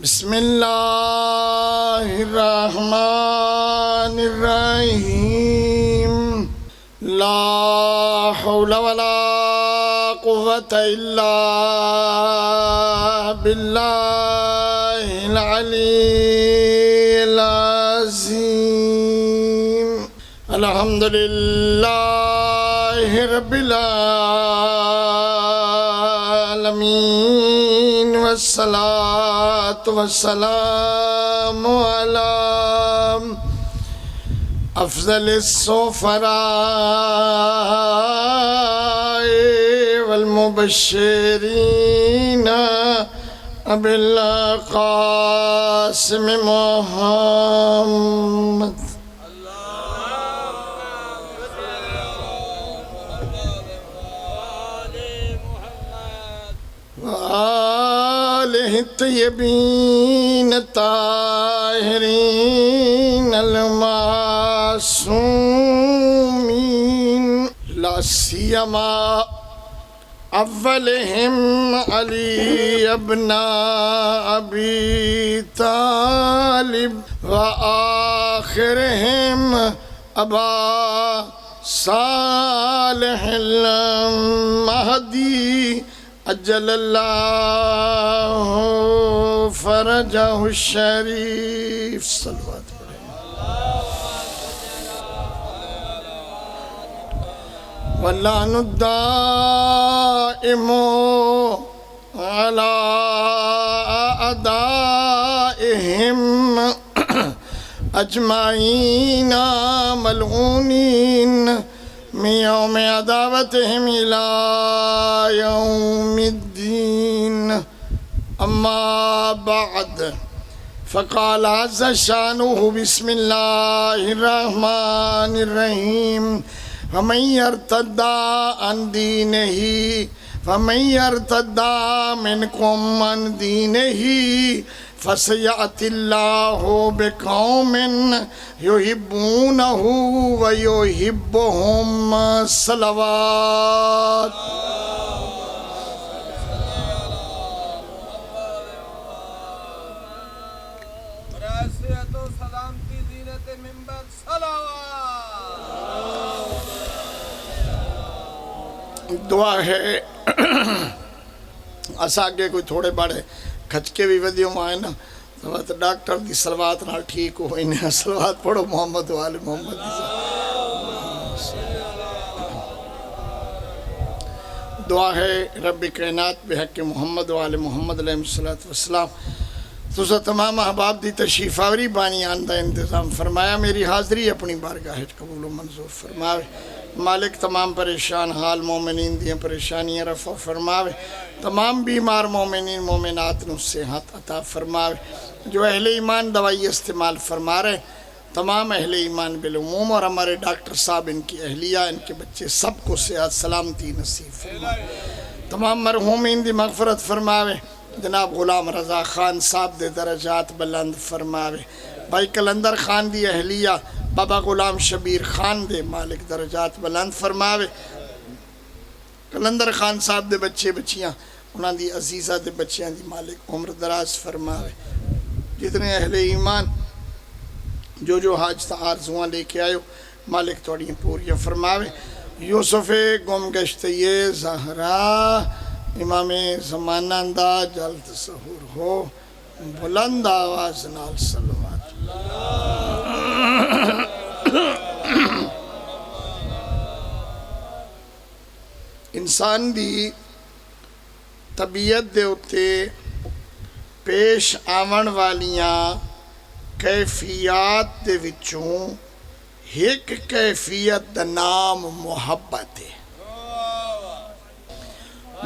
بسم اللہ الرحمن الرحیم لا حول ولا قوة الا باللہ العلی العظیم الحمدللہ رب العالمین والصلاة والسلام على افضل السفراء والمبشرین ابی القاسم محمد وآلہ الطیبین الطاہرین المعصومین لا سیما اولہم علی ابن ابی طالب وآخرہم ابا صالح المہدی اجل اللہ فرجہ الشریف صلوات واللعن الدائم على أعدائهم أجمعين ملعونين من يوم عداوتهم إلى يوم الدين أما بعد فقال عز شانه بسم الله الرحمن الرحيم فمن يرتد عن دينه منكم عن دينه فسيأتي الله بقوم يحبونه ويحبهم صلوات دعا ہے اساگے کوئی تھوڑے بڑے کھچکے بھی ودیوں مائے نا تو ڈاکٹر دی صلوات نہ ٹھیک ہوئی نہیں صلوات پڑھو محمد والے محمد دعا ہے رب کائنات بحق محمد والے محمد علیہ السلام تو تمام احباب دی تشریف آوری بانی آندہ انتظام فرمایا میری حاضری اپنی بارگاہ قبول و منظور فرماوے مالک تمام پریشان حال مومنین دیاں پریشانیاں رفع فرماوے تمام بیمار مومنین مومنات نو صحت عطا فرماوے جو اہل ایمان دوائی استعمال فرما رہے تمام اہل ایمان بالعموم اور ہمارے ڈاکٹر صاحب ان کی اہلیہ ان کے بچے سب کو صحت سلامتی نصیب فرماوے تمام مرحومین دی مغفرت فرماوے جناب غلام رضا خان صاحب دے درجات بلند فرماوے بھائی کلندر خان دی اہلیہ بابا غلام شبیر خان دے مالک درجات بلند فرماوے کلندر خان صاحب دے بچے بچیاں انہاں دی عزیزہ دے بچیاں دی مالک عمر دراز فرماوے جتنے اہل ایمان جو حاجت آرزوان لے کے آئے مالک توڑیاں پوریاں فرماوے یوسف گمگشت یہ زہرا امام زمانہ اندہ جلد ظہور ہو بلند آواز نال صلوات انسان دی طبیعت دے اتے پیش آون والیاں کیفیات دے وچوں ایک کیفیت دا نام محبت ہے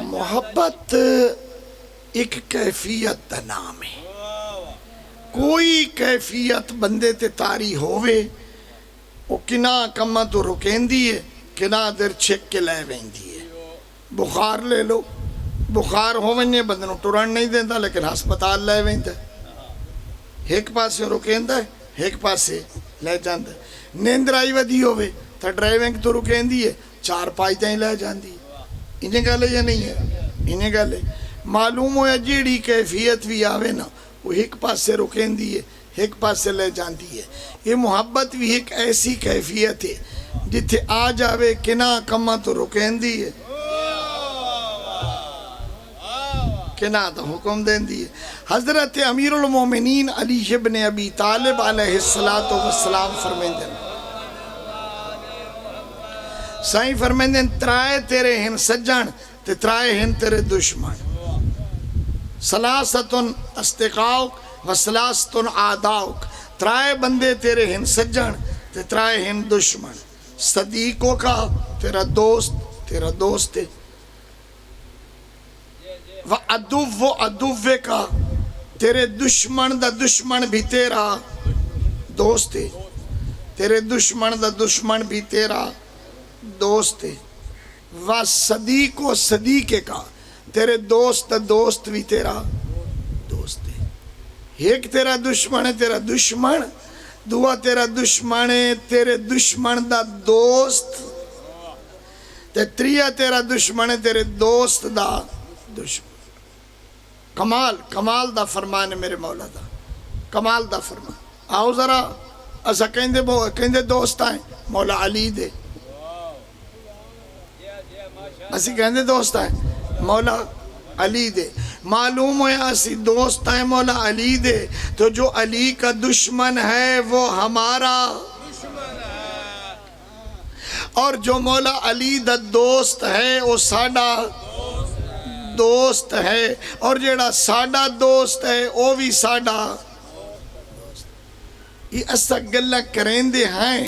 محبت ایک کیفیت دا نام ہے کوئی کیفیت بندے تے تاری ہووے وہ کنا کمہ تو رکین دیئے کنا در چھک کے لے وین دیئے بخار لے لو بخار ہوونے بندنوں ٹورن نہیں دیندہ لیکن ہسپتال لے وین دے ایک پاسے رکین دے ایک پاسے لے جاندے نیندر آئی ودی ہووے تا ڈرائیونگ تو رکین دیئے چار پائی تائیں لے جان دی انہیں گالے یا نہیں ہے انہیں گالے معلوم ہویا جیڑی کیفیت بھی آوے نا وہ ایک پاسے رکیندی ہے ایک پاسے لے جاندی ہے. یہ محبت بھی ایک ایسی کیفیت ہے جتھے آ جاوے کنا کما تو رکیندی ہے کنا تو حکم دیندی ہے. حضرت امیر المومنین علی ابن ابی طالب علیہ السلام فرمیندن سائیں فرمیندن ترائے تیرے ہن سجن تے ترائے ہن تیرے دشمن. سلاستن استقاؤک و سلاستن آداؤک. ترائے بندے تیرے ہن سجن تے ترائے ہن دشمن. صدیقوں کا تیرا دوست ہے. و عدو کا تیرے دشمن دا دشمن بھی تیرا دوست ہے. تیرے دشمن دا دشمن بھی تیرا دوست ہے. و صدیقے کا تیرے دوست دا دوست بھی تیرا دوست ہے. ایک تیرا دشمن ہے تیرا دشمن. دعا تیرا دشمن ہے تیرے دشمن دا دوست. تے تریا تیرا دشمن ہے تیرے دوست دا دشمن. کمال دا فرمان ہے میرے مولا دا. کمال دا فرمان. آؤ ذرا اسا کہندے دوست آئیں مولا علی دے. اسی کہندے دوست آئیں مولا علی دے. معلوم ہویا اسی دوست آئیں مولا علی دے تو جو علی کا دشمن ہے وہ ہمارا اور جو مولا علی دا دوست ہے وہ ساڈا دوست ہے اور جیڑا ساڈا دوست ہے وہ بھی ساڈا دوست. یہ اسا گلہ کریندے ہیں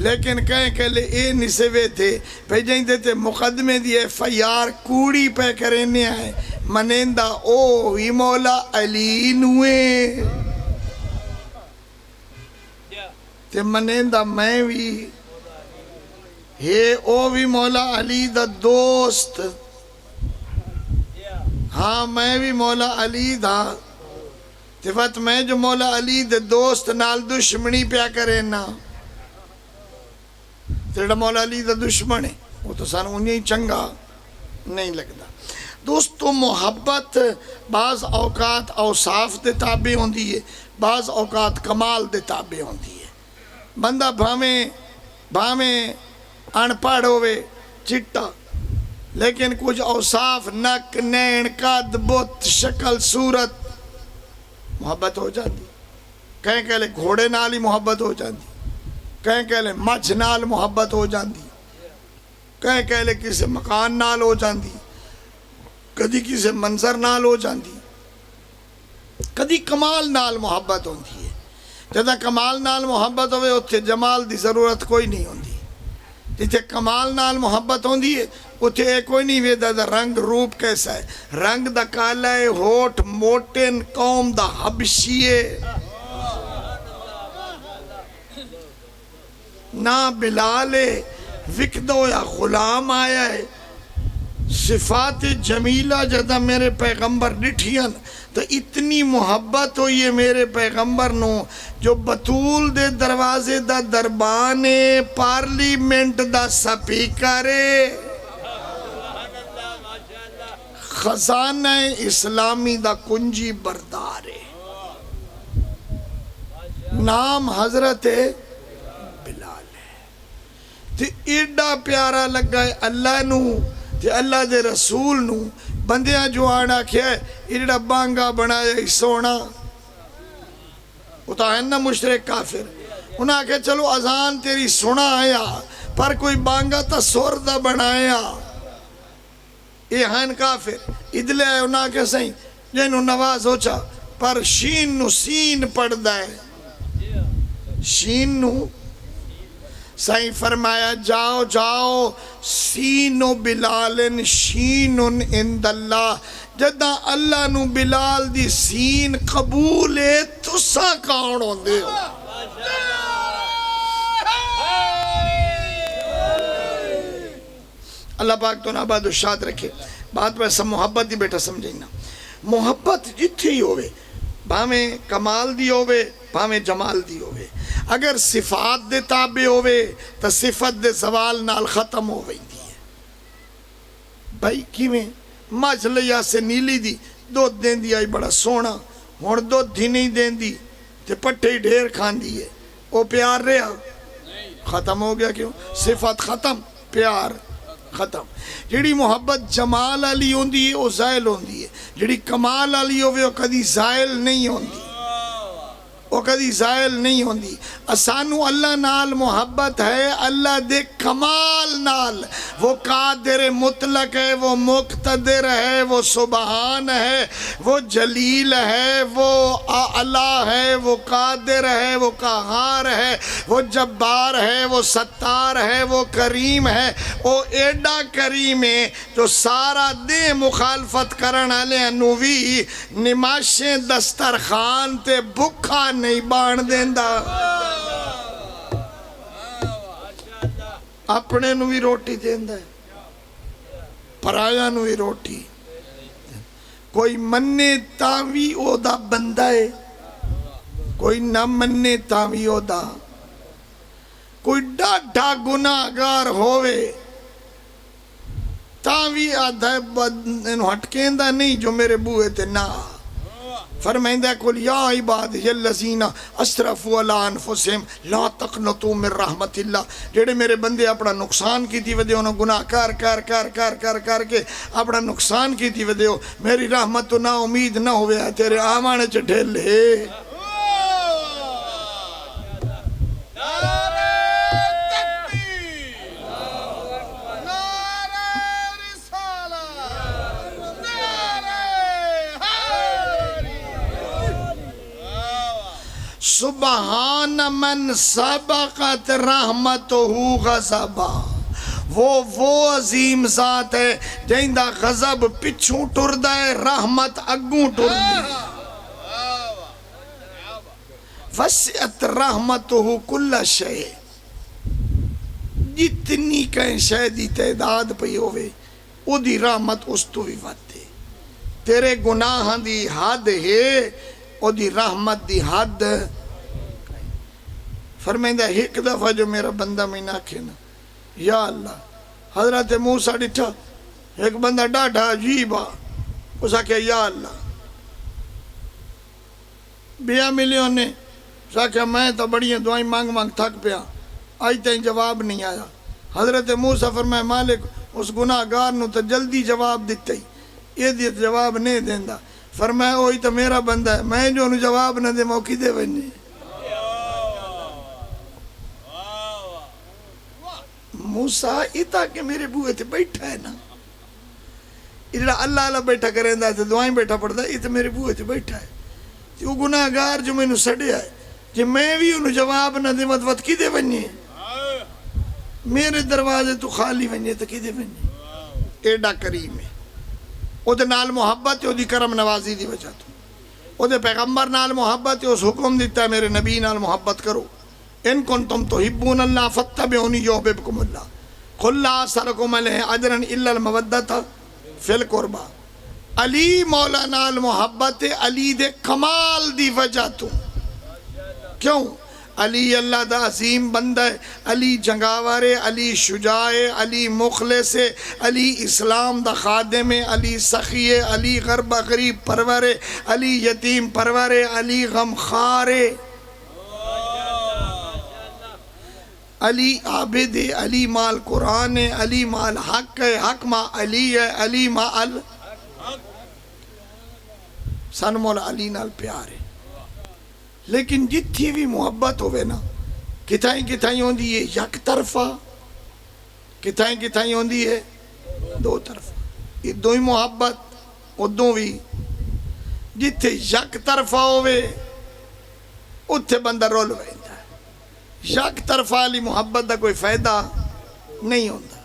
لیکن کہیں کہ لے اے نسوے تھے پہ جائندے تھے مقدمے دیئے فیار کوڑی پہ کرینے آئے منیندہ او ہی مولا علی نوے تے منیندہ میں بھی ہے او بھی مولا علی دا دوست. ہاں میں بھی مولا علی دا تے وقت میں جو مولا علی دے دوست نال دشمنی پیا کرے نا تیرا مولا علی دا دشمن ہے وہ تو سانو انہیں چنگا نہیں لگتا. دوستو محبت بعض اوقات اوصاف دے تابع ہوندی ہے بعض اوقات کمال دے تابع ہوندی ہے. بندہ بھامیں انپڑھ ہوئے چٹا لیکن کچھ اوصاف نک نین قد بت شکل صورت محبت ہو جاتی. کہیں کہ لے گھوڑے نال ہی محبت ہو جاتی. کہیں کہ لے مجھ نال محبت ہو جاندی. کہیں کہ لے کسی مکان نال ہو جاندی. کدی کسی منظر نال ہو جاندی. کدی کمال نال محبت ہوندی ہے. جدہ کمال نال محبت ہوئے اتھے جمال دی ضرورت کوئی نہیں ہوندی. جتھے کمال نال محبت ہوندی ہے اتھے کوئی نہیں ویدہ دا رنگ روپ کیسا ہے. رنگ دا کالا ہے ہوٹ موٹن قوم دا حبشیے نہ بلال وکدو یا غلام آیا ہے. صفات جمیلہ جدہ میرے پیغمبر ڈٹھین تو اتنی محبت ہوئی ہے میرے پیغمبر نو جو بطول دے دروازے دا دربانے پارلیمنٹ دا سپیکرے خزانہ اسلامی دا کنجی بردارے. نام حضرت بلال ہے. تے ایڈا پیارا لگا ہے اللہ نو تے اللہ دے رسول نو. بندیاں جو آنا کیا ہے ایڈا بانگا بنایا ہی سونا اتا ہے نا مشرک کافر. انہاں کہ چلو اذان تیری سنا آیا پر کوئی بانگا تا سور دا بنایا. یہ ہن کافر ادلے آئے انہاں کہ سہیں جنہوں نواز ہوچا پر شین نو سین پڑھ دائے. شین نو سائیں فرمایا جاؤ جاؤ سینو بلالن شینن اند اللہ. جدہ اللہ نو بلال دی سین قبول ہے تسا کون ہوندے ہو. اللہ پاک تو ناباد و شاد رکھے. بات پر سب محبت دی بیٹا سمجھیں. محبت جتھے ہی ہوئے بھامیں کمال دی ہوئے بھامیں جمال دی ہوئے. اگر صفات دے تابع ہوئے تو صفت دے زوال نال ختم ہو گئی دی ہے. بھائی کی میں مجھ لیا سے نیلی دی دو دین دی آئی بڑا سونا ہن دودھ ہی نہیں دیندی تے پٹھے ہی ڈھیر کھاندی ہے، وہ پیار رہا؟ ختم ہو گیا. کیوں؟ صفت ختم، پیار ختم. جڑی محبت جمال والی ہوندی ہے وہ زائل ہوندی ہے، جڑی کمال والی ہوے وہ کدی زائل نہیں ہوندی، وہ کدی زائل نہیں ہوندی. اسانو اللہ نال محبت ہے اللہ دے کمال نال. وہ قادر مطلق ہے، وہ مقتدر ہے، وہ سبحان ہے، وہ جلیل ہے، وہ اعلیٰ ہے، وہ قادر ہے، وہ قہار ہے، وہ جبار ہے، وہ ستار ہے، وہ کریم ہے. وہ ایڈا کریم ہے جو سارا دے مخالفت کرن والے نو وی نماشیں دسترخوان تے بھکھا نہیں بان دیندا. اپنے نو بھی روٹی دیندا ہے، پرایا نو بھی روٹی. کوئی منے تاں بھی او دا بندہ ہے، کوئی نہ منے تاں بھی او دا. کوئی ڈاڈھا گناہگار ہوئے تاں بھی آدھا انہوں ہٹکیندہ نہیں جو میرے بوئے تے نہ. فرمائندہ کل یا عبادی الذین اسرفوا علی انفسہم لا تقنطوا من رحمت اللہ. جڑے میرے بندے اپنا نقصان کی تھی ودے انہوں گناہ کر کے اپنا نقصان کی تھی ودے میری رحمت تو نا امید نہ ہوئے تیرے آمانے چ ڈھلے. سبحان من سبقت رحمتہ غضبا. وہ عظیم ذات ہے جہندہ غضب پچھوں ٹردہ ہے، رحمت اگوں ٹردی ہے. وسعت رحمتہ کل شے. جتنی کہیں شے دی تعداد پئی ہوئے او دی رحمت اس تو بھی ودے. تیرے گناہ دی حد ہے او دی رحمت دی حد. فرمائندہ ایک دفعہ جو میرا بندہ میں ناکھے نا یا اللہ حضرت موسیٰ ڈٹھا ایک بندہ ڈاڈھا عجیب آ اسا کہا یا اللہ بیا ملیون نے اسا کہا میں تو بڑی دعائیں مانگ تھک پیا آج تین جواب نہیں آیا. حضرت موسیٰ فرمائے مالک اس گناہگار نو تو جلدی جواب دیتے ہی یہ دیت جواب نہیں دیندہ. فرمائے وہی تو میرا بندہ ہے میں جو انہوں جواب نہ دے موقع دے بنی. موسیٰ اتا کہ میرے بوئے تھے بیٹھا ہے نا اللہ اللہ بیٹھا کریں دا تھے دعائیں بیٹھا پڑتا ہے یہ تو میرے بوئے تھے بیٹھا ہے. وہ گناہگار جو میں نے سڑیا ہے کہ میں بھی انہوں جواب نہ دے مدوت کی دے بنی میرے دروازے تو خالی بنی تو کی دے بنی. ایڈا کریم ہے او دے نال محبت ہے او دی کرم نوازی دی وجہ تو او دے پیغمبر نال محبت ہے اس حکم دیتا ہے میرے نبی نال محبت کرو. ان کنتم تحبون اللہ فاتبعونی یحببکم اللہ قل لا اسألکم علیہ اجرا الا المودۃ فی القربى. علی مولا نال محبت علی دے کمال دی وجہ تو. کیوں؟ علی اللہ دا عظیم بندہ ہے، علی جنگاور ہے، علی شجاع ہے، علی مخلص ہے، علی اسلام دا خادم ہے، علی سخی ہے، علی غربہ غریب پرور ہے، علی یتیم پرور ہے، علی غمخوار ہے، علی عابد ہے، علی مال قرآن ہے، علی مال حق ہے، حق ما علی ہے، علی ما سن مولا علی نال پیار ہے. لیکن جتھی بھی محبت ہوئے نا کتھائیں ہوندی ہے یک طرفہ کتھائیں ہوندی ہے دو طرفہ. یہ دو ہی محبت ادوں بھی جتھے یک طرفہ ہوئے اتھے بندہ رول ویندا ہے. یک طرفہ والی محبت دا کوئی فائدہ نہیں ہوندہ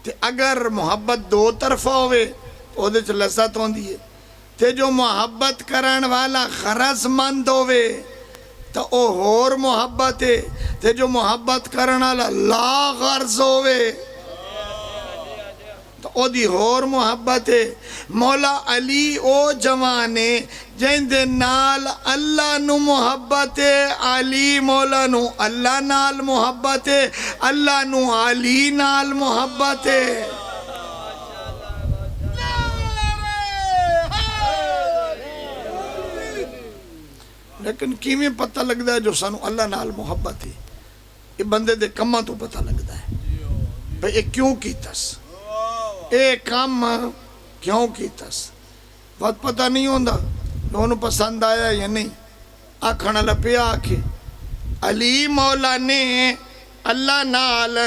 تے اگر محبت دو طرفہ ہوئے تو دے چ لذت ہوندی ہے. تے جو محبت کرن والا غرض مند ہوئے تو او ہور محبت ہے. تے جو محبت کرن والا لا غرض ہوئے تو او دی ہور محبت ہے. مولا علی او جوانے جن دے نال اللہ نو محبت ہے، علی مولا نو اللہ نال محبت ہے، اللہ نو علی نال محبت ہے. لیکن کیویں پتہ لگتا ہے جو سانو اللہ نال محبت ہے؟ یہ بندے دے کماں تو پتہ لگتا ہے بھئی یہ کیوں کیتس، یہ کام کیوں کیتس. بہت پتہ نہیں ہوندا انہوں پسند آیا یا نہیں. آکھنا لپیا آکھے علی مولا نے اللہ نال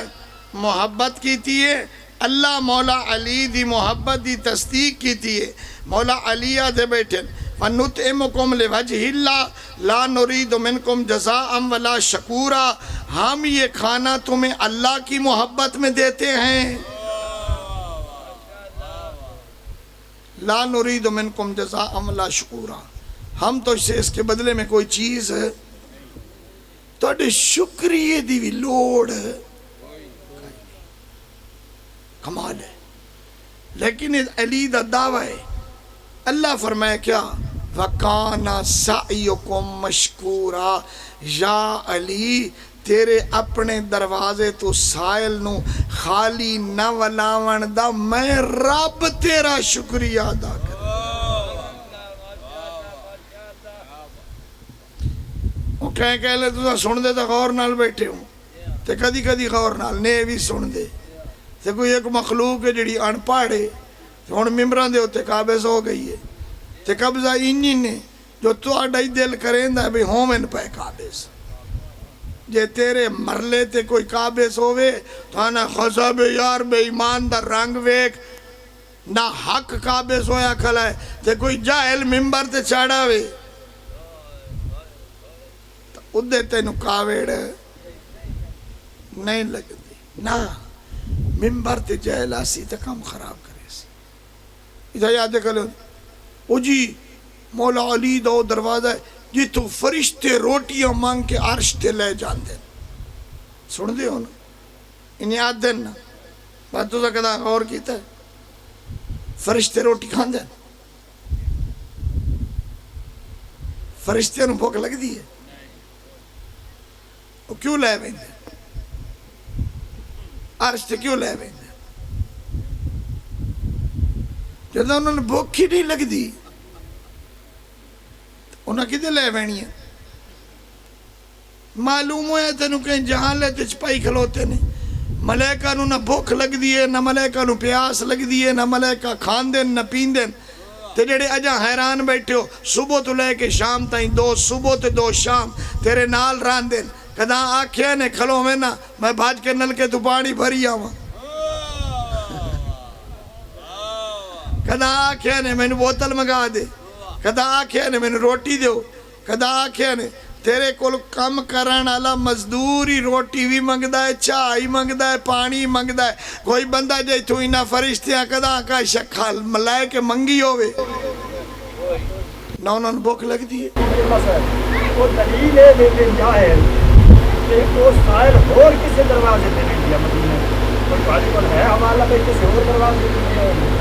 محبت کیتی ہے، اللہ مولا علی دی محبت دی تصدیق کیتی ہے. مولا علی آدھے بیٹھے فَنُطْعِمُكُمْ لِوَجْهِ اللَّهِ لَا نُرِيدُ مِنْكُمْ جَزَاءً وَلَا شَكُورًا. ہم یہ کھانا تمہیں اللہ کی محبت میں دیتے ہیں. لا نريد منکم جزاء ولا شکورا، ہم تو اس کے بدلے میں کوئی چیز تو شکریہ دی بھی لوڑ کمال ہے. لیکن علی دا دعویٰ ہے. اللہ فرمائے کیا وَقَانَ سَعْيُكُمْ مَشْكُورًا. یا علی تیرے اپنے دروازے تو سائل نو خالی نہ ولاون دا میں رب تیرا شکریہ ادا کر. وہ کہہ لے تو سن دے تو غور نال بیٹھے ہوں تے کدی کدی غور نال نے بھی سن دے تے کوئی ایک مخلوق ہے جڑی ان پاڑے ہن ممبراں دے اوتے قابض ہو گئی ہے تے قبضہ انہی نے جو تہاڈا ہی دل کریندا بھی ہوون پے قابض. جے تیرے مرلے تے کوئی قابض ہوئے تو آنا خصب یار بے ایمان دا رنگ ویک نہ حق قابض ہویا کھلا ہے تے کوئی جاہل ممبر تے چاڑا وے تو ادھے تینو کاویڑ نہیں لگتی نا. ممبر تے جاہل آسی تے کام خراب کرے سی. ادھا یاد کلو او جی مولا علی دا دروازہ ہے جی تو فرشتے روٹیاں مانگ کے عرش تے لے جان دیں. سن دے ہو نا انہیں یاد دیں نا بات تو کدا غور کیتا ہے. فرشتے روٹی کھان دیں، فرشتے نو بھوک لگ دی ہے وہ کیوں لے بین دیں عرش تے کیوں لے بین دیں جب انہوں نے بھوک ہی نہیں لگ دی انہاں کدھے لے بینی ہے. معلوم ہویا تینوں کہیں جہاں لے تے چپائی کھلوتے نے. ملائکہ نو نہ بھوک لگ دیئے نہ ملائکہ نو پیاس لگ دیئے نہ ملائکہ کھان دیں نہ پین دیں. تے جڑے اجاں حیران بیٹھے ہو صبح تو لے کے شام تائیں دو صبح تے دو شام تیرے نال ران دیں کداں آکھیا نے کھلو میں نا میں بھاج کے نل کے تو پانی بھری آواں. کداں آکھیا نے میں نے بوتل مگا دے، کدا آکھیا نے میں نے روٹی دیو، کدا آکھیا نے تیرے کول کم کرن والا مزدوری روٹی بھی منگدا ہے چائے منگدا ہے پانی منگدا ہے. کوئی بندہ جے تو انہاں فرشتیاں کدا کا شکل ملائے کے منگی ہوئے نہ انہوں نے بھوک لگ دی ہے. وہ دلیل ہے لیکن جاہل کہ وہ سائل اور کسی دروازے پہ نہیں دیا مدینہ اور پالی پر ہے حوالہ پہ کسی اور دروازے پہ نہیں ہے.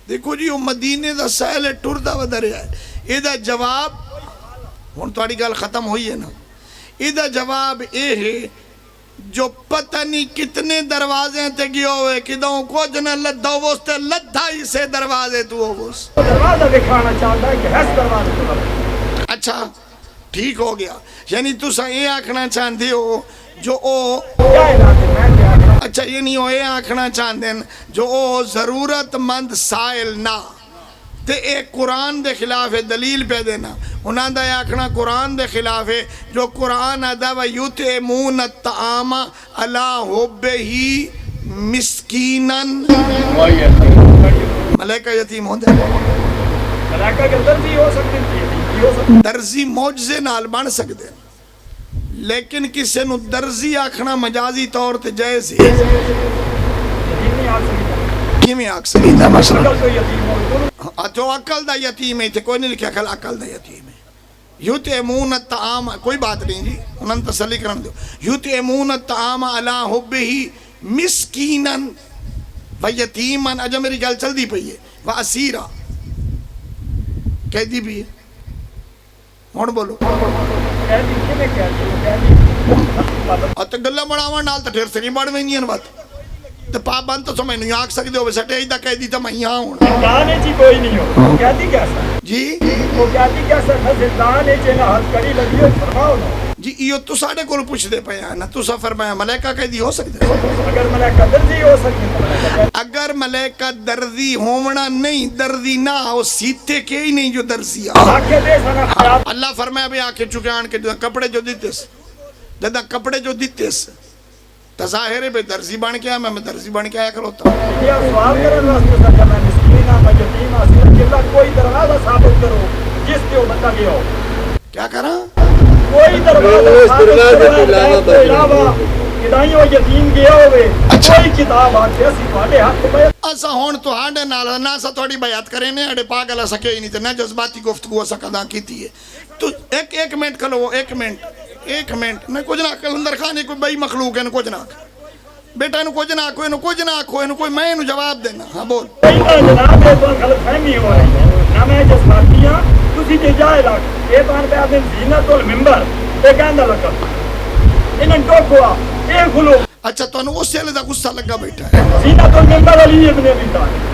دیکھو جی وہ مدینے دا سائل ٹردہ ودریا ہے. ایدہ جواب ہون توڑی گال ختم ہوئی ہے نا. ایدہ جواب اے ہے جو پتہ نہیں کتنے دروازے تے گیا ہوئے کدوں کو جنہ لدھا ہوئے تے لدھا ہی سے دروازے تو ہوئے دروازہ دکھانا چاہتا ہے کہ ہیس دروازے تو ہوئے. اچھا ٹھیک ہو گیا. یعنی تو سا یہ آکھنا چاہتے ہو جو او اچھا یہ نہیں ہو یہ آکھنا چاہتے ہیں جو او ضرورت مند سائل نہ تے ایک قرآن دے خلاف ہے دلیل پہ دینا. انہاں دا یہ آکھنا قرآن دے خلاف ہے جو قرآن ادا وَيُطْعِمُونَ الطَّعَامَ عَلَىٰ حُبِّهِ مِسْكِینًا. ملائکہ یتیم ہوندے ملائکہ کے درزی ہو سکتے درزی معجزے نال بن سکتے لیکن کسی نو درزی آکھنا مجازی طور تے جائز ہے. کیویں آکھ سکتا مثلا تو عقل دا یتیم ہے تے کوئی نہیں لکھا کھل عقل دا یتیم ہے. یطعمون الطعام کوئی بات نہیں جی انہوں نے تسلی کرن دو. یطعمون الطعام علی حبہ مسکینا و یتیما. اجا میری گل چل دی پئی ہے و اسیرا کہہ دی بھی ہے. ہن بولو اور تو گلہ بڑھاوان نال تو ٹھیر سے نہیں بڑھ وینیاں بات تو پابند تو میں نہیں آکھ سکتے ہو سٹیج دا کہہ دی تو میں یہاں ہوں زندان جی کوئی نہیں ہو کہتی کیسا جی وہ کہتی کیسا تھا زندان ہے چینا ہاتھ کڑی لگی ہو فرماؤ نا جی یہ تو ساڑھے کو پوچھ دے پیا نا تو سا فرمایا ملائکہ کہہ دی ہو سکتے اگر ملائکہ درزی ہو سکتے اگر ملائکہ درزی ہونا نہیں درزی نہ ہو سیتے کے ہی نہیں جو درزی آنکھیں دے سنا خیال اللہ فرمایا بھی آنکھیں چکے آن کے کپڑے جو دیتے سے جدہ کپڑے جو دیتے سے تظاہرے پہ درزی بن کے آیا میں درزی بن کے آیا کروتا ہوں یہ سوال کرنے واسطے سکتا میں مسکینہ میں یتیمہ صرف کوئی دروازہ ثابت کرو جس کے وہ بندہ بھی ہو کیا کرا کوئی دروازہ ثابت کرو علاوہ کدائیں وہ یتیم گیا ہوئے کوئی کتاب آتے اسی پاڑے ہاتھ پہ ایسا ہون تو ہاڑے نالا نا سا تھوڑی بیعت کریں نے اڑے پاگل ایسا کہیں نہیں تھے نا جذباتی گفتگو ایسا قضا کی تھی ہے تو ایک منٹ کھلو وہ ایک منٹ میں کچھ نہ کلندر خانے کوئی بئی مخلوق ہے نا کچھ نہ بیٹا انہوں کچھ نہ کوئی کوئی میں انہوں جواب دینا ہاں بول جناب یہ تو غلط فہمی ہو رہی ہے نہ میں جذباتیاں تسی کے جائے لگ یہ تو پہ آدم زینت المنبر یہ کہندہ لگا انہوں ٹوک ہوا یہ کھلو اچھا تو انہوں اس سے لگا غصہ لگا بیٹا ہے زینت المنبر علی ابن ابی طالب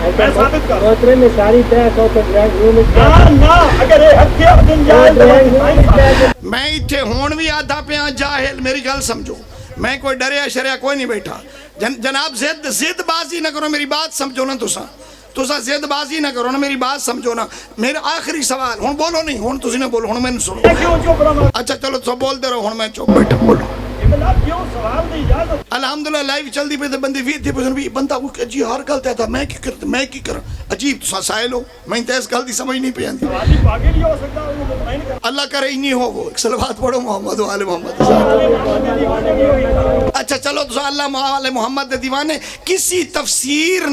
میں ثابت کر محترم میں ساری طرح تو ڈرائنگ روم نا اگر یہ حد کے عبدن جائے میں اتھے ہون بھی آدھا پہ آن جاہل میری گل سمجھو میں کوئی ڈریا شریا کوئی نہیں بیٹھا جناب زد بازی نہ کرو میری بات سمجھو نا تسا زد بازی نہ کرو نا میری بات سمجھو نا میرا آخری سوال ہون بولو نہیں ہون تسی نے بولو ہون میں نے سنو اچھا چلو تو بول دے رہو ہون میں چوپ بیٹھا بولو الحمدللہ لائیو چل دی پہ دے بندی وید تھی پسن بھی بندہ وہ کہ جی ہر گل تیتا میں کی کرا عجیب تو سائل ہو میں انتیس گل دی سمجھ نہیں پہ آندی اللہ کرے ہی نہیں ہو وہ ایک صلوات پڑھو محمد و آل محمد اچھا چلو تو اللہ آل محمد دیوانے کسی تفسیر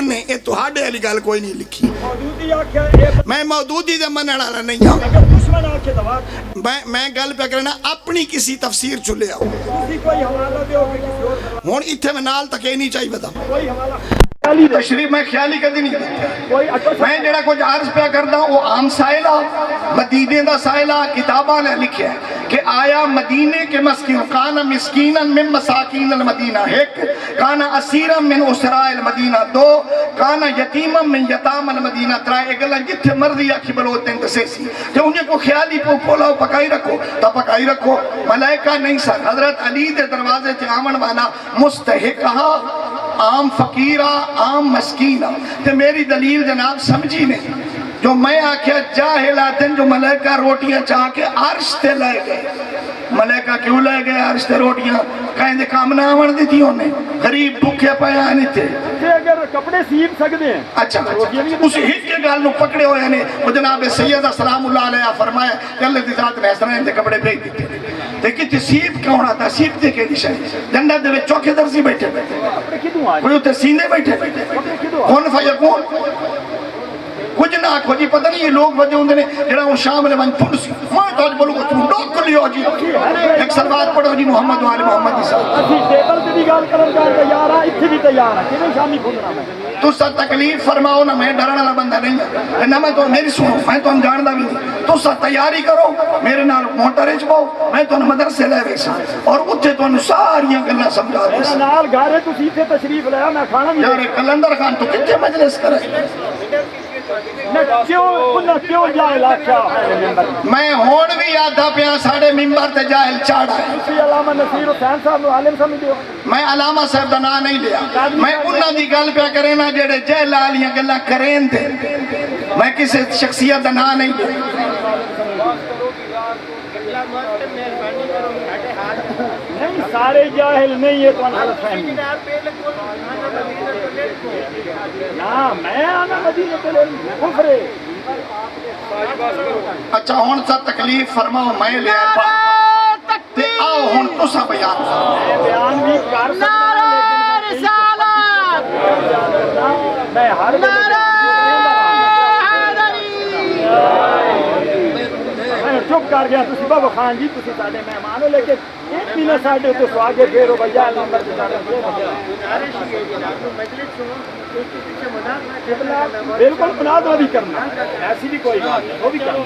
نے اے تو ہاڑے علی گال کوئی نہیں لکھی میں موجودی دے منع والا نہیں ہوں میں گل پہ کرنا اپنی کسی تفسیر چلے آؤ ہون اتھے میں نال تک نہیں چاہیے بتا تشریف میں خیالی کدی نہیں دیتا میں جڑا کچھ عرض پہ کردا وہ عام سائلہ مدینے دا سائلہ کتاباں نے لکھیا ہے کہ آیا مدینے کے مسکین کانا مسکینا من مساکین المدینہ ایک کانا اسیرا من اسراء المدینہ دو کانا یتیما من یتام المدینہ ترائے اگلا جتھے مرضی آکھی بلوتے ہیں تسیسی جو انہیں کو خیالی پولاو پکائی رکھو تا پکائی رکھو ملائکہ نہیں سا حضرت علی دے دروازے چے آمن والا مستحقہ عام فقیرہ عام مسکینہ تے میری دلیل جناب سمجھی نہیں جو میں آکھیا جاہلاتن جو ملائکہ روٹیاں چاہ کے عرش تے لائے گئے ملائکہ کیوں لائے گئے عرش تے روٹیاں کہیں دے کام نہ آمن دی تھی انہیں غریب بھوکے پایا نہیں تھے اگر کپڑے سیب سکتے ہیں اچھا اسی ہٹ کے گال نو پکڑے ہوئے ہیں وہ جناب سیدہ سلام اللہ علیہ فرمایا کہ اللہ دی ذات نے حسنین دے کپڑے بھیج دیتے دیکھیں تی سیب کون آتا سیب دے کے دیشہ جنڈا دے چوکے درزی بیٹھے کوئی ہوتے سینے بیٹھے کون فیقون کچھ نہ آکھو جی پتہ نہیں یہ لوگ وجہ ہوندے نے جڑا ہوں شام نے بند پھنڈ سی میں تو آج بولوں گا تم لوگ کو لیو جی ایک سلوات پڑھو جی محمد و آل محمد دی صاحب اسی ٹیبل تے بھی گال کرن جان تیار ہے اتھے بھی تیار ہے کیوں شامی کھولنا میں تو سا تکلیف فرماؤ نہ میں ڈرنا والا بندہ نہیں ہے نہ میں تو میری سنو میں تو جاندا بھی نہیں تو سا تیاری کرو میرے نال موٹر وچ باؤ میں تو مدرسے لے ویسا اور اوتھے تو ساریاں گلاں سمجھا دے میرے نال گھر تسی تے تشریف لیا میں کھانا بھی یار کلندر خان تو کتنے مجلس کرے میں ہون بھی آدھا پیاں ساڑھے ممبر تے جاہل چاڑا ہے علامہ نصیر حسین صاحب عالم سمجھے میں علامہ صاحب دا نام نہیں لیا میں انہاں دی گل پہ کرے نا جڑے جہل والیاں گلاں کرین دے میں کسی شخصیت دا نام نہیں لیا نہیں سارے جاہل نہیں ہے تو غلط فہمی نا میں آنا مدینہ کے لئے کفر اچھا ہون سا تکلیف فرماؤ میں لیا تے آؤ ہون تو سا بیان میں بیان بھی کر سکتا رسالت میں ہر چپ کر گیا تسی بابا خان جی تسی ساڑھے مہمان ہو لیکن ایک بھی نہ ساڑھے تو سواگے پھیرو بجا نمبر کے ساڑھے بالکل بنا دو بھی کرنا ایسی بھی کوئی بات نہیں وہ بھی کرنا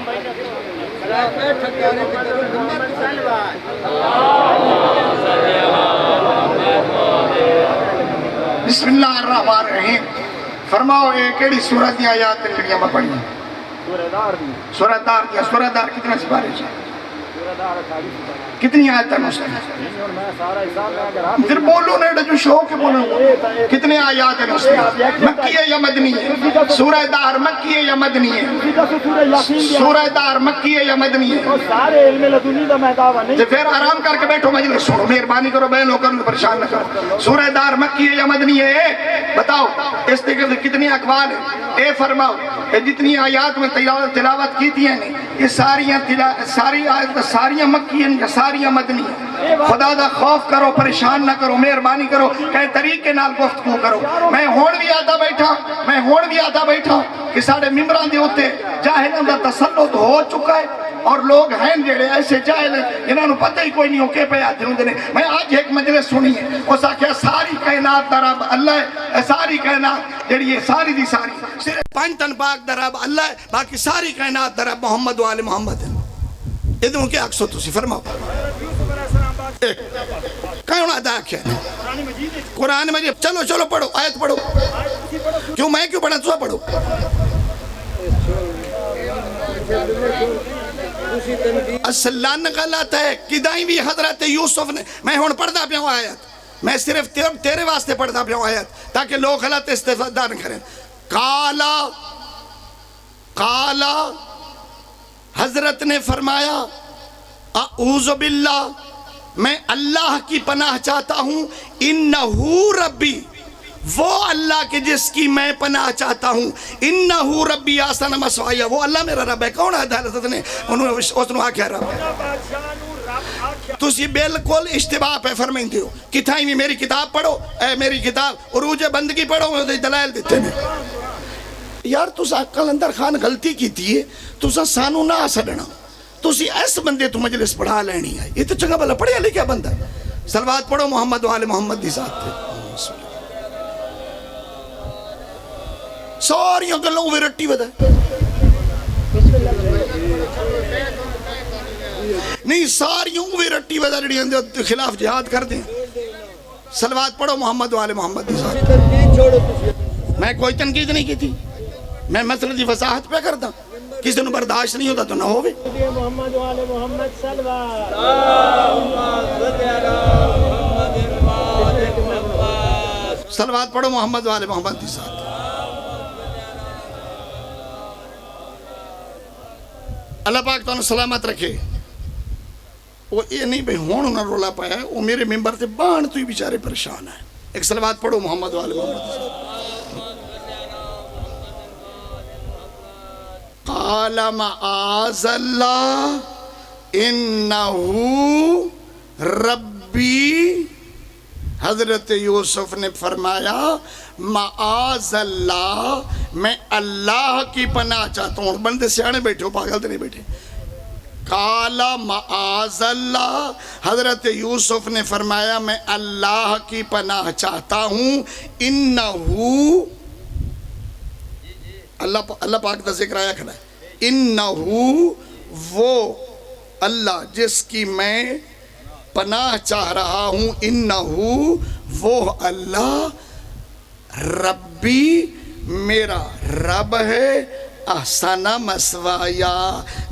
بسم اللہ الرحمن الرحیم. فرماؤ یہ کیڑی سورت دی آیات ہیں جڑیاں میں پڑھی؟ سورہ دار دی. سورہ دار دی. سورہ دار کتنے سپارے سے؟ سورہ دار 28 سپارے. کتنی آیات ہیں اس میں؟ میں سارا حساب میں اگر آپ پھر بولو نہیں جو شوق ہے بولو. کتنے آیات ہیں اس میں؟ مکی ہے یا مدنی ہے؟ سورہ دار مکی ہے یا مدنی ہے؟ سورہ یاسین دی. سورہ دار مکی ہے یا مدنی ہے؟ اور سارے علم لدنی دا میں دعویٰ نہیں. تو پھر آرام کر کے بیٹھو مجلس سنو. مہربانی کرو بہن ہو کر پریشان نہ کرو. سورہ دار مکی ہے یا مدنی ہے؟ بتاؤ اس کے کتنی اقوال ہیں. اے فرماؤ یہ جتنی آیات میں تلاوت کی تھی ہیں یہ ساریاں مکی ہیں یا ساریاں مدنی ہیں؟ خدا دا خوف کرو, پریشان نہ کرو, مہربانی کرو, کہیں طریقے نال گفتگو کرو. میں ہون بھی آتا بیٹھا کہ ساڑھے ممبران دے ہوتے جاہلوں دا تسلط ہو چکا ہے اور لوگ ہیں جڑے ایسے جاہل ہیں انہوں نے پتہ ہی کوئی نہیں ہو کے پہ آتے ہوں نے. میں آج ایک مجلس سنی ہے اس آکھیا ساری کائنات دا رب اللہ ہے. ساری کائنات جڑی ہے ساری دی ساری صرف پانچ تن پاک دا رب اللہ ہے, باقی ساری کائنات دا رب محمد و آل محمد ہے. یہ دوں کیا اکسو تسی فرماؤ کون ادا کیا قرآن مجید. چلو پڑھو آیت پڑھو. کیوں میں کیوں پڑھا تو پڑھو. اسلان غلط ہے کدائیں بھی حضرت یوسف نے. میں ہون پڑھتا پیا ہوں آیت, میں صرف تیرے واسطے پڑھتا پیا ہوں آیت تاکہ لوگ غلط استفادہ نہ کریں. قالا حضرت نے فرمایا اعوذ باللہ میں اللہ کی پناہ چاہتا ہوں. انہو ربی وہ اللہ کے جس کی میں پناہ چاہتا ہوں. انہو ربی احسن مثوایا وہ اللہ میرا رب ہے. کون ہے حضرت نے اس نے آکھیا رب تسی بالکل اشتباہ پہ فرمائیں دیو. کتھائیں بھی میری کتاب پڑھو, اے میری کتاب عروج بندگی پڑھو دلائل دیتے ہیں. یار تسا کلندر خان غلطی کی تھی تسا سانو نہ سڑنا. تسی ایس بندے تو مجلس پڑھا لینی ہے. یہ تو چنگا بھلا پڑھیا لکھیا بندہ. صلوات پڑھو محمد و آل محمد دی ذات پہ. ساریاں گلوں وہ رٹی ودا نہیں ساریاں وہ رٹی ودا جڑی اندے خلاف جہاد کر دیں. صلوات پڑھو محمد و آل محمد دی ذات پہ. میں کوئی تنقید نہیں کی تھی, میں مسئلہ دی وضاحت پہ کرتا. کسی نے برداشت نہیں ہوتا تو نہ ہوئے. محمد و آل محمد صلوات. صلوات پڑھو محمد و آل محمد دی ذات. اللہ پاک تو سلامت رکھے. وہ یہ نہیں بھئی ہون انہوں نے رولا پایا ہے, وہ میرے ممبر سے بان تو ہی بیچارے پریشان ہے. ایک صلوات پڑھو محمد و آل محمد دی ذات. قال معاذ اللہ انہو ربی. حضرت یوسف نے فرمایا معاذ اللہ میں اللہ کی پناہ چاہتا ہوں. بندے سیانے بیٹھے ہو, پاگل تو نہیں بیٹھے. قال معاذ اللہ حضرت یوسف نے فرمایا میں اللہ کی پناہ چاہتا ہوں. انہو اللہ پاک کا ذکر آیا کھڑا ہے. انہو وہ اللہ جس کی میں پناہ چاہ رہا ہوں. انہو وہ اللہ ربی میرا رب ہے. احسن مثوایا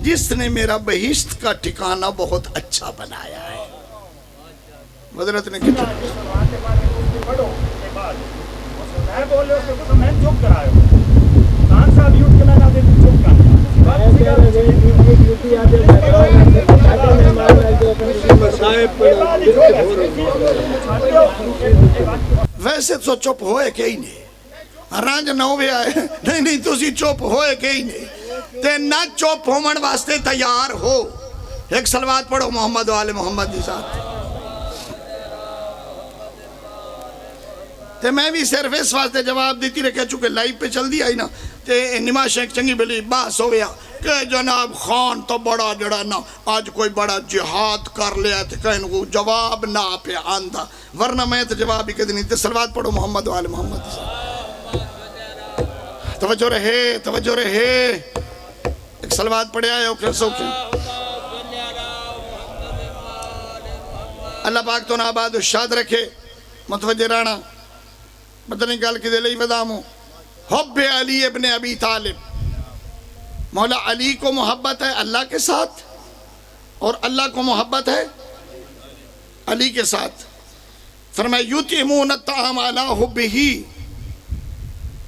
جس نے میرا بہشت کا ٹھکانہ بہت اچھا بنایا ہے. حضرت نے کتنا پڑھو کے بعد میں بول رہے ہو تو میں چپ کرایا ہوں. خان صاحب یوٹ کے میں نہ دے چپ کر ویسے تو چپ ہوئے کہ ہی نہیں. رانج نہ ہوئے آئے نہیں تسی چپ ہوئے کہ ہی نہیں. تے نہ چپ ہومن واسطے تیار ہو. ایک صلوات پڑھو محمد و آل محمد دی ذات. تے میں بھی صرف اس واسطے جواب دیتی رکھا چونکہ لائیو پہ چل دی آئی نا. تے نماز ایک چنگی بلی باس ہو گیا کہ جناب خان تو بڑا جڑا نا آج کوئی بڑا جہاد کر لیا تھے کہیں وہ جواب نہ پہ آندھا. ورنہ میں تو جواب ہی کہ نہیں. تے صلوات پڑھو محمد و آل محمد دی ذات. توجہ رہے. ایک صلوات پڑھے آئے اوکے سوکے. اللہ پاک تو نہ آباد و شاد رکھے. متوجہ رانا پتہ نہیں گل کدے لئی وداموں حب علی ابن ابی طالب، مولا علی کو محبت ہے اللہ کے ساتھ اور اللہ کو محبت ہے علی کے ساتھ۔ فرمایا یطعمون الطعام علی حبہ،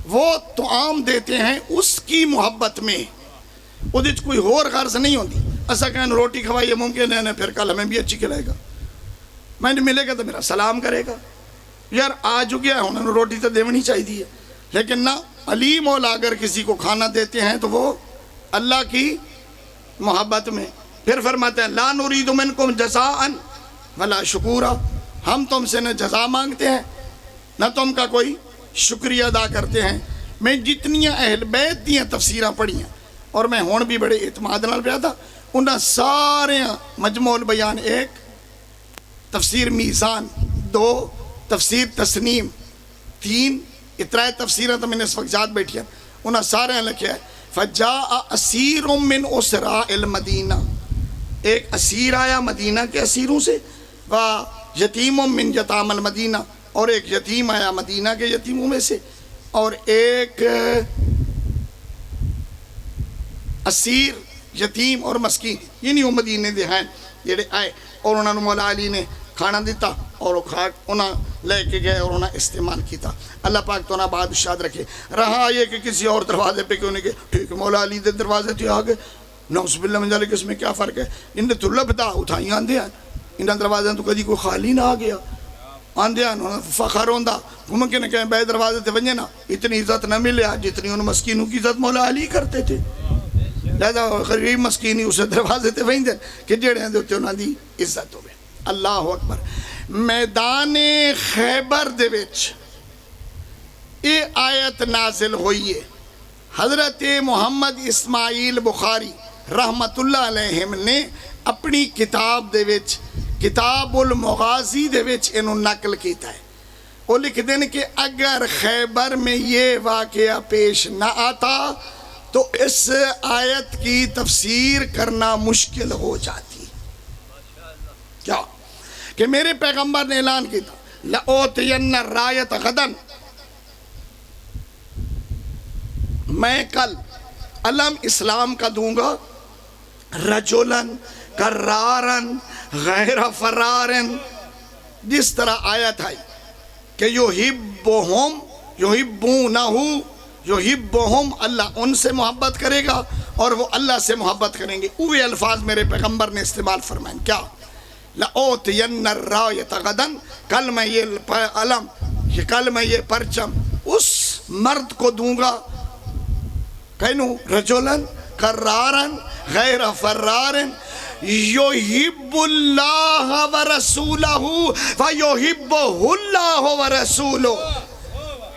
وہ طعام دیتے ہیں اس کی محبت میں، وہ دیچ کوئی اور غرض نہیں ہوتی۔ ایسا کہنا روٹی کھوائیے ممکن ہے پھر کل ہمیں بھی اچھی کھلائے گا، میں نے ملے گا تو میرا سلام کرے گا، یار آج ہو گیا انہوں نے روٹی تو دیونی چاہیے، لیکن نہ، علی مولا اگر کسی کو کھانا دیتے ہیں تو وہ اللہ کی محبت میں۔ پھر فرماتے ہیں لا نرید منکم جزاء ولا شکورا، ہم تم سے نہ جزا مانگتے ہیں نہ تم کا کوئی شکریہ ادا کرتے ہیں۔ میں جتنیاں اہل بیت دیاں تفسیراں پڑھی ہیں اور میں ہون بھی بڑے اعتماد نال پڑھا تھا، انہاں سارے مجموع البیان، ایک تفسیر میزان، دو تفسیر تسنیم، تین اترائے تفسیریں تو میں نے اس وقت یاد بیٹھی ہیں، انہاں سارے لکھا ہے فجاء اسیر من اسراء المدینہ، ایک اسیر آیا مدینہ کے اسیروں سے، و یتیم من یتام المدینہ، اور ایک یتیم آیا مدینہ کے یتیموں میں سے، اور ایک اسیر یتیم اور مسکین، یعنی وہ مدینے دے ہیں جڑے آئے، اور انہوں نے مولا علی نے کھانا دیتا اور وہ کھا انہاں لے کے گئے اور انہاں استعمال کیتا۔ اللہ پاک تو نہ بادشاہت رکھے۔ رہا یہ کہ کسی اور دروازے پہ کیوں نہیں گئے، ٹھیک ہے مولا علی دے دروازے تھے آگے، نعوذ باللہ من ذالک، اس میں کیا فرق ہے؟ انہیں تو لبدا اٹھائی آندے ہیں، انہاں دروازے تو کدی کوئی خالی نہ آ گیا، آندے ہیں انہوں نے فخر ہوندہ، گھومن کے کہیں بے دروازے تے ونجے نا اتنی عزت نہ ملے جتنی ان مسکینوں کی عزت مولا علی کرتے تھے، لہذا غریب مسکینی اسے دروازے تے ونجے کہ جڑے ہیں دوتے انہاں دی عزت ہوئے۔ اللہ اکبر۔ میدان خیبر دے وچ یہ آیت نازل ہوئی ہے، حضرت محمد اسماعیل بخاری رحمت اللہ علیہم نے اپنی کتاب دے وچ کتاب المغازی دے وچ انہوں نقل کیتا ہے۔ وہ لکھ دیں کہ اگر خیبر میں یہ واقعہ پیش نہ آتا تو اس آیت کی تفسیر کرنا مشکل ہو جاتی۔ کیا کہ میرے پیغمبر نے اعلان کیا تھا لَأُوتِيَنَّ الرَّایَةَ غَدًا، میں کل علم اسلام کا دوں گا، رجلاً کراراً غیر فراراً، جس طرح آیت ہے کہ یحبہم یحبونہو یحبہم، اللہ ان سے محبت کرے گا اور وہ اللہ سے محبت کریں گے۔ اوے الفاظ میرے پیغمبر نے استعمال فرمائیں، کیا لَأُوتِيَنَّ الرَّایَةَ غَدًا، کل میں یہ علم، کل میں یہ پرچم اس مرد کو دوں گا، کہنو رجلاً کراراً غیر فراراً، یحب اللہ ورسولہ ویحبہ اللہ ورسولہ،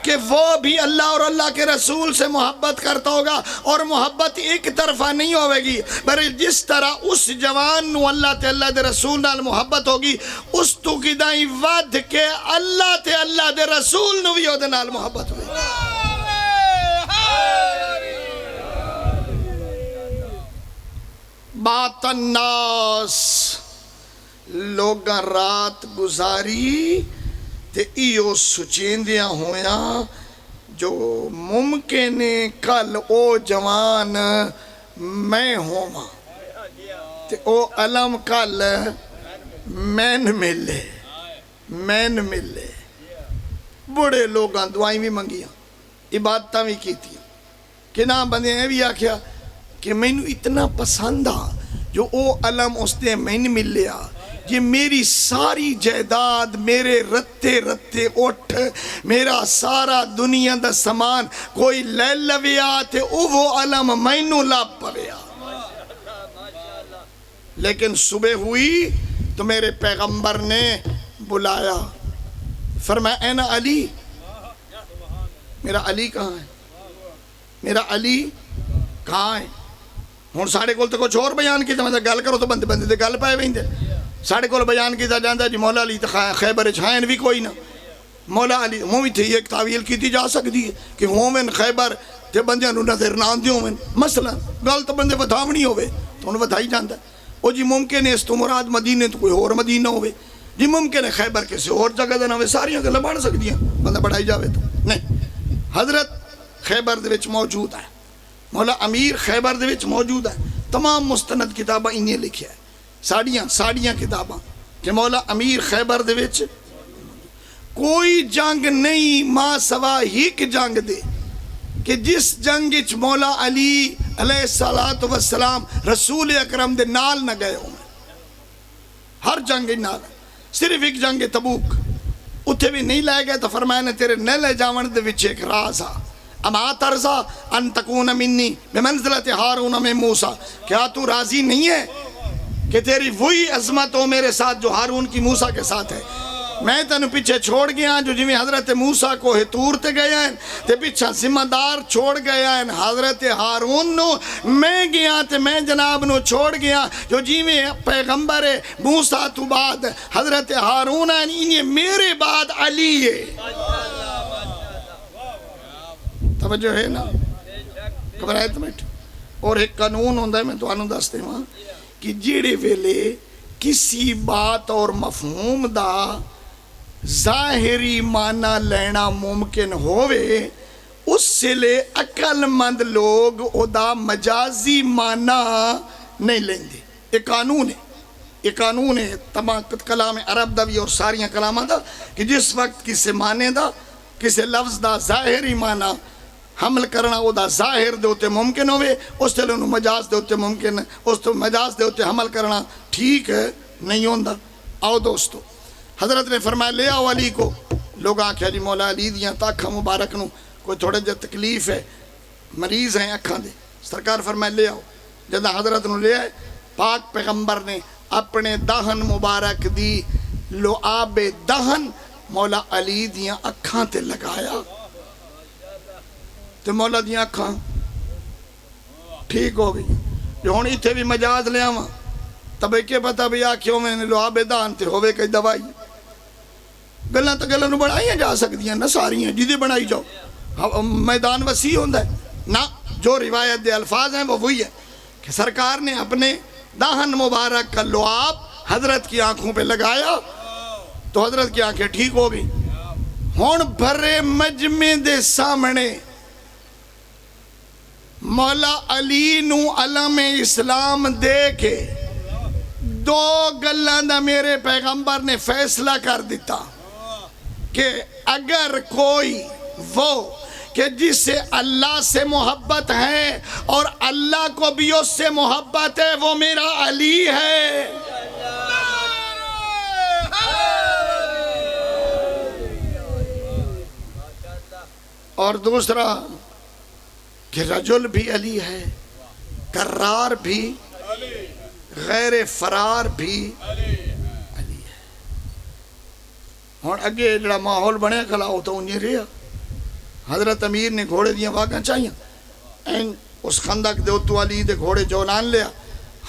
کہ وہ بھی اللہ اور اللہ کے رسول سے محبت کرتا ہوگا، اور محبت ایک طرفہ نہیں ہوئے گی، بلکہ جس طرح اس جوان نو اللہ تے اللہ دے رسول نال محبت ہوگی، اس تو کی دائیں ود کے اللہ تے اللہ دے رسول نو بھی ہو دے نال محبت ہوئی۔ بات الناس، لوگاں رات گزاری تے ایو سچیندیاں ہویاں جو ممکن ہے کل او جوان میں ہوما تے او علم کل مین ملے۔ بڑے لوگاں دعائیں بھی منگیاں، عبادتاں بھی کیتی، کہ نہ بندے ہیں بھی آکھیا کہ میں نو اتنا پسند آ جو او علم اس نے میں نے مل لیا، یہ میری ساری جائیداد، میرے رتے اٹھ، میرا سارا دنیا دا سامان کوئی لے لویا تے او وہ علم میں نو لاب پویا۔ لیکن صبح ہوئی تو میرے پیغمبر نے بلایا، فرمایا اے نا علی، میرا علی کہاں ہے، میرا علی کہاں ہے؟ ہون ساڑھے کول تو کچھ اور بیان کی تھا، میں گل کرو تو بندے دے گل پائے وہیں دے، ساڑھے کول بیان کیتا جاندہ جی مولا علی خیبر چھائن بھی کوئی نہ، مولا علی ہوں بھی تھی ایک تعویل کی جا سکتی ہے کہ ہوں میں خیبر تے بندیاں نو نظر نہ دیوں میں، مثلا گل تو بندے ودھاونی ہوئے تو انہوں ودھائی جاندہ، او جی ممکن ہے اس تو مراد مدینے تو کوئی اور مدینہ ہوئے، جی ممکن ہے خیبر کسی اور جگہ دے نوے ساریاں گلاں بن سکدیاں بندہ بڑھائی جاوے تو نہیں، حضرت خیبر دے وچ موجود ہے، مولا امیر خیبر دے وچ موجود ہے، تمام مستند کتاباں انہیں لکھیا ہے، ساڑیاں کتاباں کہ مولا امیر خیبر دے وچ کوئی جنگ نہیں ماں سوا ہی جنگ دے کہ جس جنگ وچ مولا علی علیہ السلام رسول اکرم دے نال نہ گئے ہوں، ہر جنگ نال، صرف ایک جنگ تبوک اتھے بھی نہیں لے گئے تو فرمایا نے تیرے نہ لے جاون دے وچ ایک راز آ، اما ترضا ان تکون منی بمنزلت ہارون من موسیٰ، کیا تو راضی نہیں ہے کہ تیری وہی عظمت ہو میرے ساتھ جو ہارون کی موسیٰ کے ساتھ ہے؟ میں تینوں پیچھے چھوڑ گیا جو جویں حضرت موسیٰ کو تور تے گیا ہیں تے پیچھا ذمہ دار چھوڑ گیا ہیں حضرت ہارون نو، میں گیا تے میں جناب نو چھوڑ گیا جو جویں پیغمبر موسیٰ تو بعد حضرت ہارون ہیں، انہیں میرے بعد علی ہے۔ توجہ ہے نا، گھبرائے تو بیٹھ۔ اور ایک قانون ہوندہ ہے میں تو آنوں دستے ہوں کہ جیڑے ویلے کسی بات اور مفہوم دا ظاہری معنی لینا ممکن ہوئے، اس سے لے عقل مند لوگ او دا مجازی معنی نہیں لیں دے۔ ایک قانون ہے تمام کلام عرب دا بھی اور ساریاں کلامہ دا کہ جس وقت کسی معنی دا کسی لفظ دا ظاہری معنی حمل کرنا او دا ظاہر دے ہوتے ممکن ہوئے، اس سے انہوں مجاز دے ہوتے ممکن ہے، اس تو مجاز دے ہوتے حمل کرنا ٹھیک ہے نہیں ہوندہ۔ آؤ دوستو، حضرت نے فرمایا لے آؤ علی کو، لوگ آنکھیں جی مولا علی دیاں تاکھا مبارک نو کوئی تھوڑے جو تکلیف ہے، مریض ہیں اکھاں دے، سرکار فرمایا لے آؤ۔ جدہ حضرت نو لے آئے، پاک پیغمبر نے اپنے دہن مبارک دی لعاب دہن مولا علی دیاں اکھاں تے لگایا، تو مولا دیاں اکھاں ٹھیک ہو گئی۔ جو ہون ایتھے بھی مجاز لے آواں تب ایک پتہ بھی آکھیوں میں نے لعاب دہن تے ہوئے کئی دوائی گلاں تو گلاں نو بڑھائیاں جا سکدیاں نہ ساریاں جدے بڑھائی جاؤ، میدان وسیع ہوندہ ہے نہ، جو روایت دے الفاظ ہیں وہ وہی ہے کہ سرکار نے اپنے دہن مبارک کا لعاب حضرت کی آنکھوں پہ لگایا تو حضرت کی آنکھیں ٹھیک ہو گئی۔ ہون بھرے مجمع دے سامنے مولا علی نو علم اسلام دے کے دو گلاں دا میرے پیغمبر نے فیصلہ کر دیتا کہ اگر کوئی وہ کہ جس سے اللہ سے محبت ہے اور اللہ کو بھی اس سے محبت ہے وہ میرا علی ہے، اور دوسرا کہ رجل بھی علی ہے، کرار بھی، غیر فرار بھی علی ہے۔ ہون اگے جڑا ماحول بنے کھلا ہو تو انہیں رہا، حضرت امیر نے گھوڑے دیاں واقعہ چاہیاں، این اس خندق دے اتو علی دے گھوڑے جولان لیا،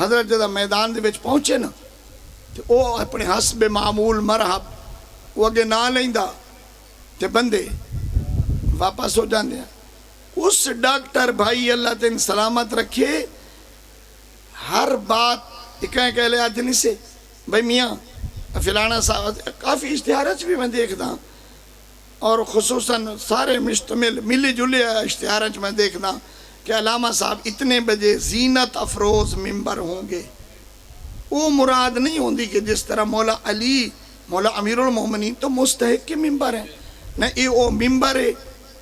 حضرت جدہ میدان دے بچ پہنچے نا تو وہ اپنے حسب معمول مرحب وہ اگے نہ لیندہ تے بندے واپس ہو جاندے ہیں۔ اس ڈاکٹر بھائی اللہ تین سلامت رکھے ہر بات کہہ لے آجنی سے بھائی میاں فلانا صاحب کافی اشتہارات بھی میں دیکھتا ہوں اور خصوصاً سارے مشتمل ملی جلی اشتہارات میں دیکھتا کہ علامہ صاحب اتنے بجے زینت افروز ممبر ہوں گے۔ وہ مراد نہیں ہوندی کہ جس طرح مولا علی مولا امیر المومنین تو مستحق کے ممبر ہیں، نہ یہ وہ ممبر ہے،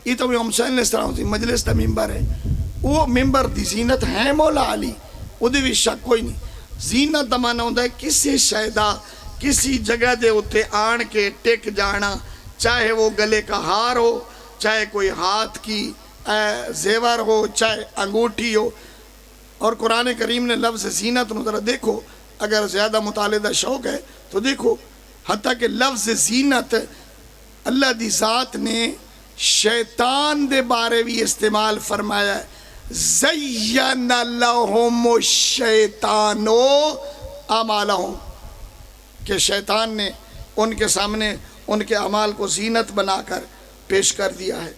یہ تو حسین علیہ السلام دی مجلس تا ممبر ہے، وہ ممبر دی زینت ہے مولا علی، وہ دی بھی شک کوئی نہیں۔ زینت دا معنی ہوندہ ہے کسی شہدہ کسی جگہ دے اتے آن کے ٹک جانا، چاہے وہ گلے کا ہار ہو، چاہے کوئی ہاتھ کی زیور ہو، چاہے انگوٹھی ہو۔ اور قرآن کریم نے لفظ زینت نو ذرا دیکھو، اگر زیادہ مطالعہ شوق ہے تو دیکھو، حتیٰ کہ لفظ زینت اللہ دی ذات نے شیطان دے بارے بھی استعمال فرمایا ہے، زین لہم الشیطانو اعمالہم، کہ شیطان نے ان کے سامنے ان کے اعمال کو زینت بنا کر پیش کر دیا ہے۔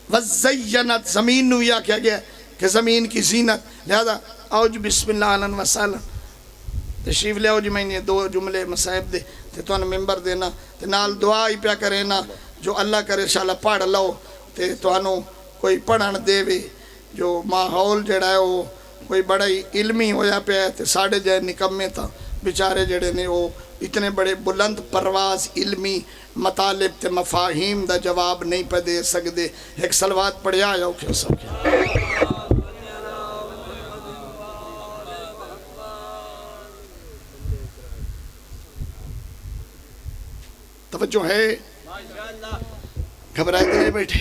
وَزَيَّنَتْ زمین نو یا کیا گیا کہ زمین کی زینت، لہذا اوج بسم اللہ علیہ وسلم تشریف لے آؤ جی، میں نے 2 جملے مصائب دے تے تو ممبر دینا تے نال دعا ہی پیا کرے نا، جو اللہ کرے انشاءاللہ پڑھ لو تے تو کوئی پڑھن دے وے، جو ماحول جڑا ہے وہ کوئی بڑا ہی علمی ہویا پیا ہے تے ساڑھے جائے نکمے تھا بیچارے جڑے نے وہ اتنے بڑے بلند پرواز علمی مطالب تے مفاہیم دا جواب نہیں پہ دے سکدے۔ ایک صلوات پڑھیا آیا کہ سب کیا توجہ ہے، گھبرائے دلے بیٹھے۔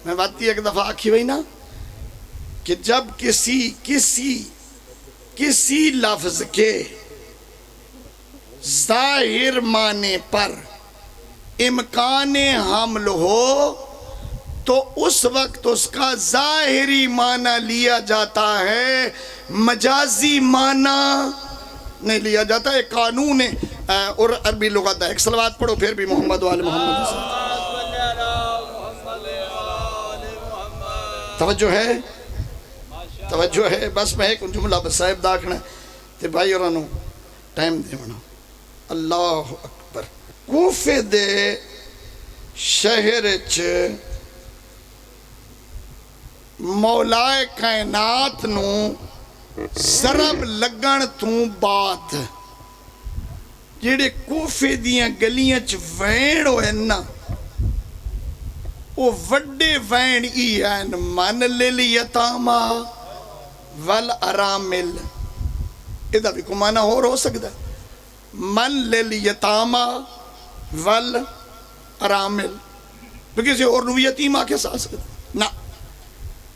میں باتی ایک دفعہ آکھی ہوئی نا کہ جب کسی لفظ کے ظاہر معنی پر امکان حمل ہو تو اس وقت اس کا ظاہری معنی لیا جاتا ہے، مجازی معنی نہیں لیا جاتا۔ ایک قانون ہے اور عربی لغت ہے۔ ایک صلوات پڑھو پھر بھی محمد و آل محمد۔ توجہ ہے، توجہ ہے، بس میں ایک جملہ بصاحب داکھنا تے بھائی اور انہوں ٹائم دے ہونا۔ اللہ اکبر۔ کوفے دے شہر چ مولائے کائنات نو ضرب لگن تو بعد جیڑے کوفے دیاں گلیاں چ وین ہوئے نا، وہ وڈے وین ای ہیں، من للیتاما والارامل۔ ادھا بھی کو معنی ہو سکتا ہے، من للیتاما والارامل، تو کسی اور نو یتیم آکے سا سکتا نا۔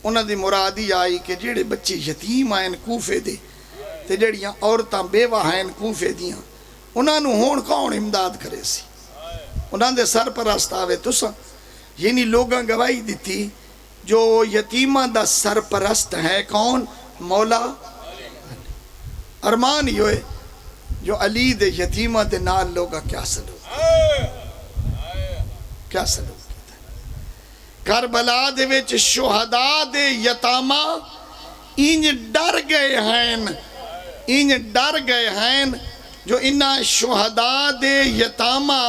انہاں دی مرادی آئی کہ جیڑے بچے یتیم آئین کوفے دے تے جڑیاں عورتاں بیوہ آئین کوفے دیاں، انہاں نو ہون کون امداد کرے سی؟ انہاں دے سرپرست آوے تساں، یعنی لوگاں گواہی دیتی جو یتیمہ دا سرپرست ہے کون؟ مولا ارمان ہی ہوئے جو علی دے یتیمہ دے نال لوگاں کیا سلوک کیا سلوک کیتا ہے۔ کربلا دے وچ شہداء دے یتامہ انج ڈر گئے ہیں جو انہاں شہداء دے یتامہ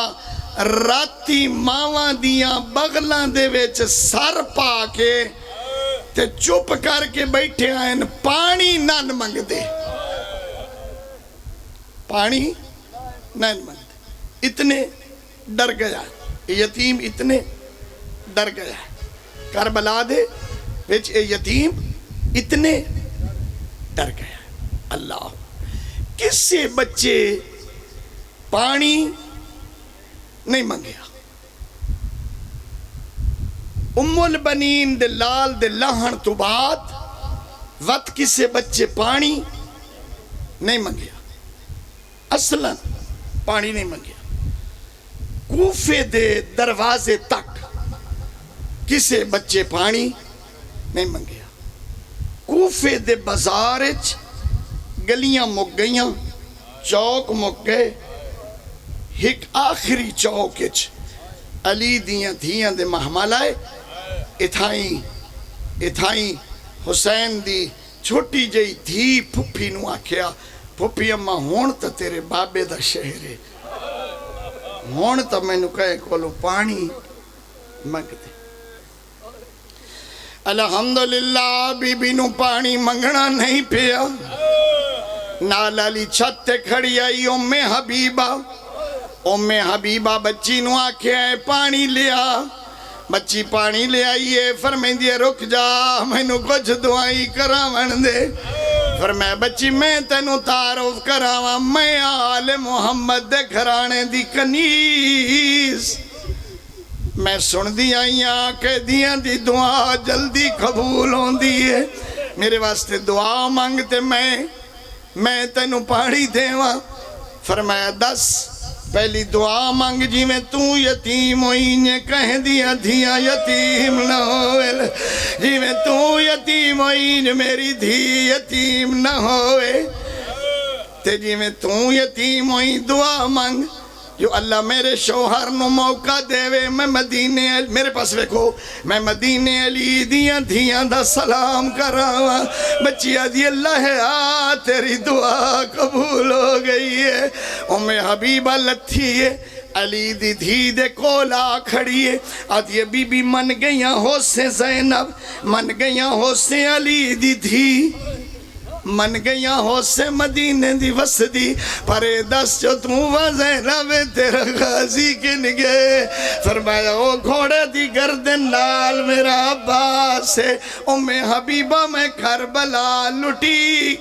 راتی ماواں دیاں بغلاں دے وچ سر پا کے تے چپ کر کے بیٹھے ہیں، پانی نہ منگ دے، پانی نہ منگ دے۔ اتنے ڈر گیا یتیم، اتنے ڈر گیا کربلا دے وچ اے یتیم اتنے ڈر گیا۔ اللہ کس سے بچے پانی نہیں منگیا؟ ام البنین دے لال دے لہن تو بعد وقت کسے بچے پانی نہیں منگیا، اصلاً پانی نہیں منگیا۔ کوفے دے دروازے تک کسے بچے پانی نہیں منگیا۔ کوفے دے بازارچ گلیاں مک گئیاں، چوک مک گئے، ایک آخری چوکچ علی دیاں دھیاں دے محمل آئے، اتھائیں حسین دی چھوٹی جئی دھی پھپی نو آکھیا، پھپی اماں ہون تا تیرے بابے دا شہر ہے، ہون تا میں نو کہے کولو پانی منگ دے۔ الحمدللہ بی بی نو پانی منگنا نہیں پیا، نال علی چھت تے کھڑی آئی ام حبیبہ بچی نو آکھے پانی لیا، بچی پانی لے آئیے، فرمیندی رک جا میں نو کچھ دعائی کراون دے۔ فرمائے بچی میں تینو تعارف کراواں، میں آل محمد دے گھرانے دی کنیز، میں سن دی آئیاں کہ دیاں دی دعا جلدی قبول ہون دیئے، میرے واسطے دعا مانگتے میں تینو پانی دیواں۔ فرمایا دس پہلی دعا مانگ جی میں تو یتیم ہوئیں کہہ دیا دھیاں یتیم نہ ہوئے، جی میں تو یتیم ہوئیں میری دھی یتیم نہ ہوئے، تے جی میں تو یتیم ہوئیں دعا مانگ جو اللہ میرے شوہر نو موقع دے وے میں مدینے میرے پاس ویکھو میں مدینے علی دیاں دھیاں دا سلام کراواں بچیا دی اللہ تیری دعا قبول ہو گئی ہے حبیبہ لتھی ہے علی دی دھی دے کولا کھڑیے آدھ یہ بی بی من گئیاں ہو سے زینب من گئیاں ہو سے علی دی دھی من گئیاں ہو سے مدینے دی وسدی پرے دس جو تم زینب تیرا غازی کن گئے فرمایا او گھوڑے دی گردن لال میرا عباس ہے حبیبہ میں کربلا لٹی